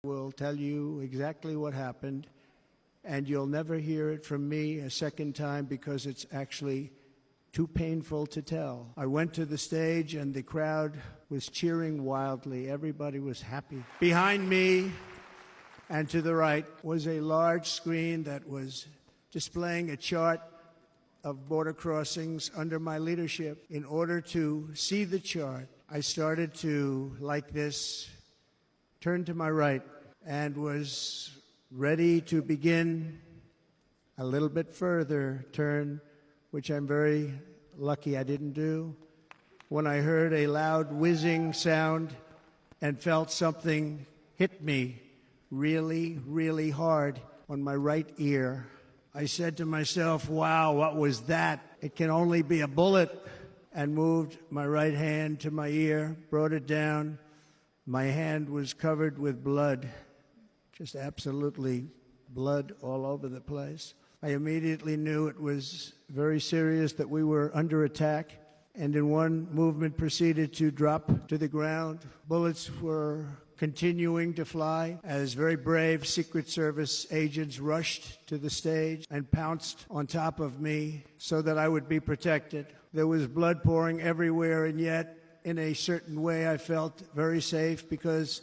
Will tell you exactly what happened, and you'll never hear it from me a second time because it's actually too painful to tell. I went to the stage and the crowd was cheering wildly. Everybody was happy. Behind me and to the right was a large screen that was displaying a chart of border crossings under my leadership. In order to see the chart, I started to, like this, turn to my right and was ready to begin a little bit further turn, which I'm very lucky I didn't do, when I heard a loud whizzing sound and felt something hit me really, really hard on my right ear. I said to myself, wow, what was that? It can only be a bullet, and moved my right hand to my ear, brought it down. My hand was covered with blood, just absolutely blood all over the place. I immediately knew it was very serious, that we were under attack, and in one movement proceeded to drop to the ground. Bullets were continuing to fly as very brave Secret Service agents rushed to the stage and pounced on top of me so that I would be protected. There was blood pouring everywhere, and yet, in a certain way, I felt very safe because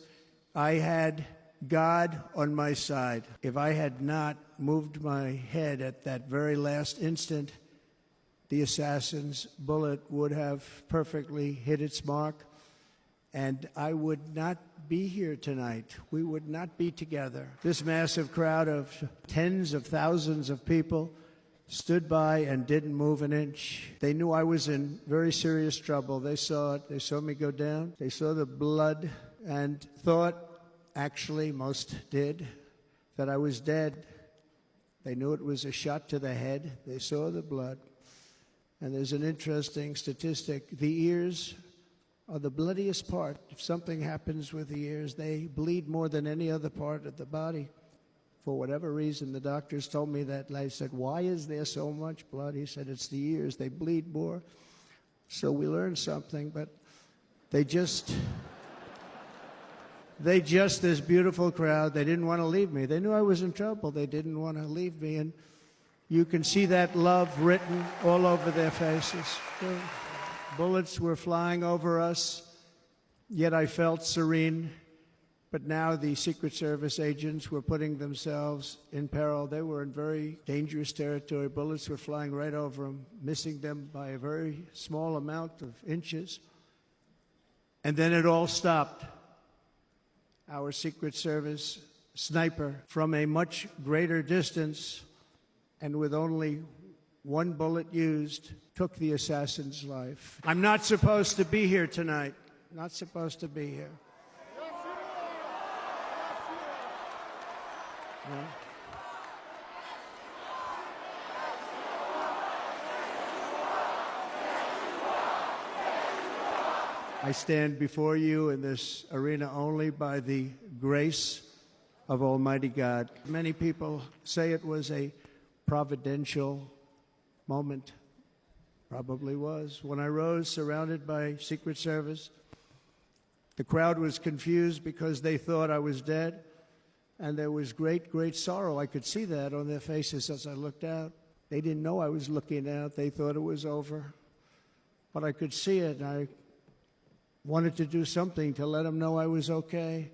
I had God on my side. If I had not moved my head at that very last instant, the assassin's bullet would have perfectly hit its mark, and I would not be here tonight. We would not be together. This massive crowd of tens of thousands of people stood by and didn't move an inch. They knew I was in very serious trouble. They saw it. They saw me go down. They saw the blood and thought, actually most did, that I was dead. They knew it was a shot to the head. They saw the blood. And there's an interesting statistic. The ears are the bloodiest part. If something happens with the ears, they bleed more than any other part of the body. For whatever reason, the doctors told me that. I said, why is there so much blood? He said, it's the ears. They bleed more. So we learned something, but this beautiful crowd, they didn't want to leave me. They knew I was in trouble. They didn't want to leave me. And you can see that love written all over their faces. The bullets were flying over us, yet I felt serene. But now the Secret Service agents were putting themselves in peril. They were in very dangerous territory. Bullets were flying right over them, missing them by a very small amount of inches. And then it all stopped. Our Secret Service sniper, from a much greater distance and with only one bullet used, took the assassin's life. I'm not supposed to be here tonight. Not supposed to be here. No. I stand before you in this arena only by the grace of Almighty God. Many people say it was a providential moment. Probably was. When I rose, surrounded by Secret Service, the crowd was confused because they thought I was dead. And there was great, great sorrow. I could see that on their faces as I looked out. They didn't know I was looking out. They thought it was over. But I could see it, and I wanted to do something to let them know I was okay.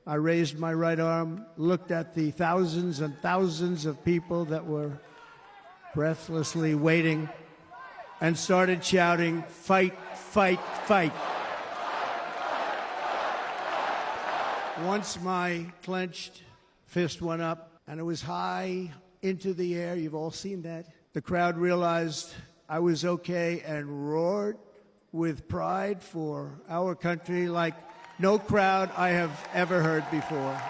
I raised my right arm, looked at the thousands and thousands of people that were breathlessly waiting, and started shouting, "Fight, fight, fight." Once my clenched fist went up, and it was high into the air, you've all seen that, the crowd realized I was okay and roared with pride for our country like no crowd I have ever heard before.